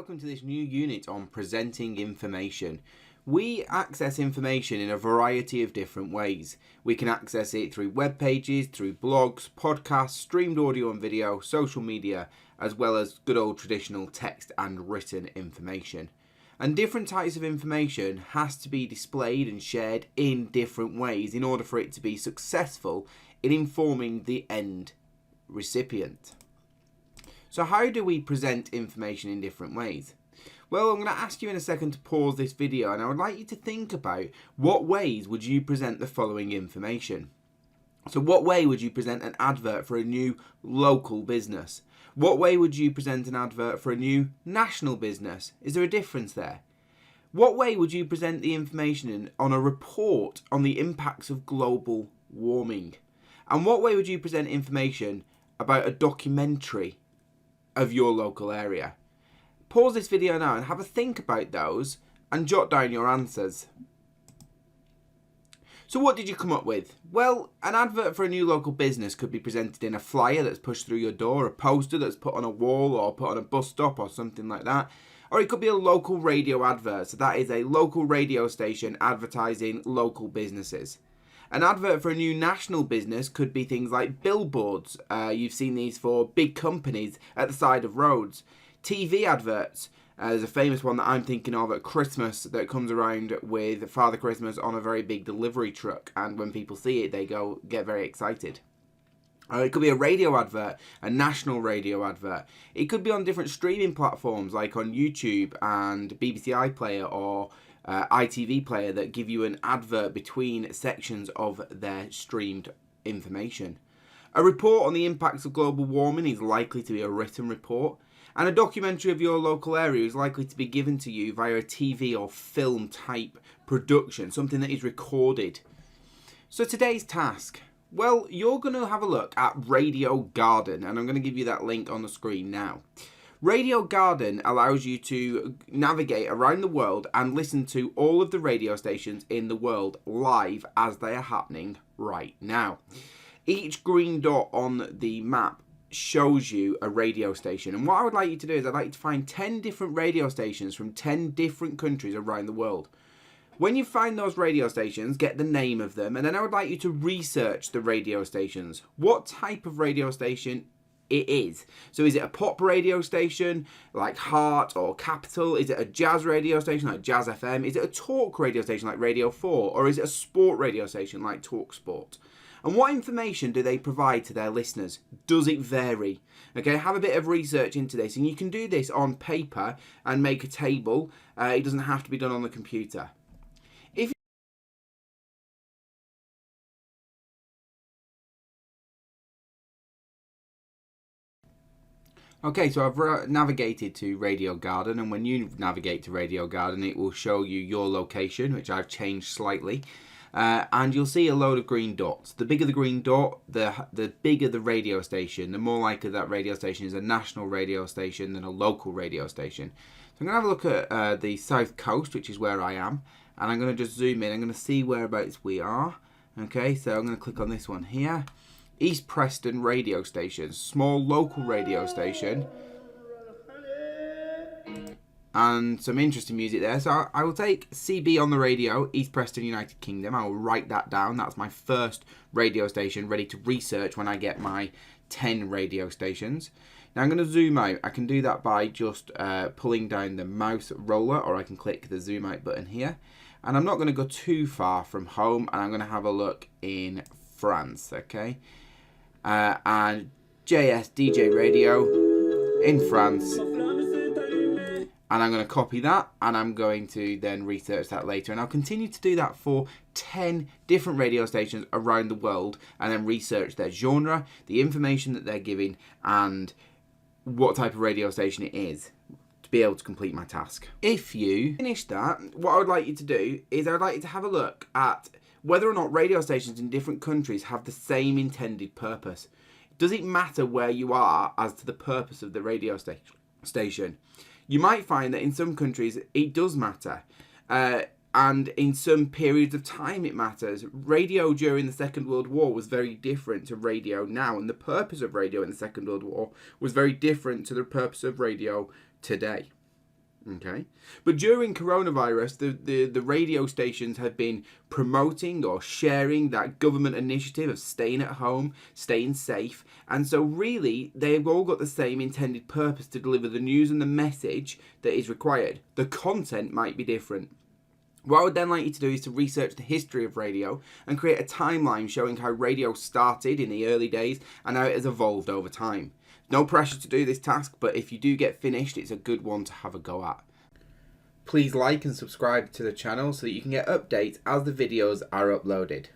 welcome to this new unit on presenting information. We access information in a variety of different ways. We can access it through web pages, through blogs, podcasts, streamed audio and video, social media, as well as good old traditional text and written information. And different types of information has to be displayed and shared in different ways in order for it to be successful in informing the end recipient. So how do we present information in different ways? Well, I'm going to ask you in a second to pause this video, and I would like you to think about what ways would you present the following information. So what way would you present an advert for a new local business? What way would you present an advert for a new national business? Is there a difference there? What way would you present the information on a report on the impacts of global warming? And what way would you present information about a documentary of your local area? Pause this video now and have a think about those and jot down your answers. So what did you come up with? Well, an advert for a new local business could be presented in a flyer that's pushed through your door, a poster that's put on a wall or put on a bus stop or something like that. Or it could be a local radio advert, so that is a local radio station advertising local businesses. An advert for a new national business could be things like billboards. You've seen these for big companies at the side of roads. TV adverts. There's a famous one that I'm thinking of at Christmas that comes around with Father Christmas on a very big delivery truck, and when people see it, they get very excited. It could be a radio advert, a national radio advert. It could be on different streaming platforms like on YouTube and BBC iPlayer or ITV Player that give you an advert between sections of their streamed information. A report on the impacts of global warming is likely to be a written report, and a documentary of your local area is likely to be given to you via a TV or film type production, something that is recorded. So today's task, well, you're going to have a look at Radio Garden, and I'm going to give you that link on the screen now. Radio Garden allows you to navigate around the world and listen to all of the radio stations in the world live as they are happening right now. Each green dot on the map shows you a radio station, and what I would like you to do is I'd like you to find 10 different radio stations from 10 different countries around the world. When you find those radio stations, get the name of them, and then I would like you to research the radio stations. What type of radio station it is. So is it a pop radio station like Heart or Capital? Is it a jazz radio station like Jazz FM? Is it a talk radio station like Radio 4? Or is it a sport radio station like Talk Sport? And what information do they provide to their listeners? Does it vary? Okay, have a bit of research into this, and you can do this on paper and make a table. It doesn't have to be done on the computer. Okay, so I've navigated to Radio Garden, and when you navigate to Radio Garden, it will show you your location, which I've changed slightly, and you'll see a load of green dots. The bigger the green dot, the bigger the radio station, the more likely that radio station is a national radio station than a local radio station. So I'm going to have a look at the South Coast, which is where I am, and I'm going to just zoom in. I'm going to see whereabouts we are. Okay, so I'm going to click on this one here. East Preston radio station, small local radio station, and some interesting music there. So I will take CB on the radio, East Preston, United Kingdom. I will write that down. That's my first radio station ready to research when I get my 10 radio stations. Now I'm going to zoom out. I can do that by just pulling down the mouse roller, or I can click the zoom out button here. And I'm not going to go too far from home, and I'm going to have a look in France, okay? And JS DJ Radio in France, and I'm going to copy that, and I'm going to then research that later, and I'll continue to do that for 10 different radio stations around the world, and then research their genre, the information that they're giving, and what type of radio station it is, to be able to complete my task. If you finish that, what I would like you to do is I would like you to have a look at whether or not radio stations in different countries have the same intended purpose. Does it matter where you are as to the purpose of the radio station? You might find that in some countries it does matter, and in some periods of time it matters. Radio during the Second World War was very different to radio now, and the purpose of radio in the Second World War was very different to the purpose of radio today. Okay. But during coronavirus, the radio stations have been promoting or sharing that government initiative of staying at home, staying safe. And so really, they've all got the same intended purpose to deliver the news and the message that is required. The content might be different. What I would then like you to do is to research the history of radio and create a timeline showing how radio started in the early days and how it has evolved over time. No pressure to do this task, but if you do get finished, it's a good one to have a go at. Please like and subscribe to the channel so that you can get updates as the videos are uploaded.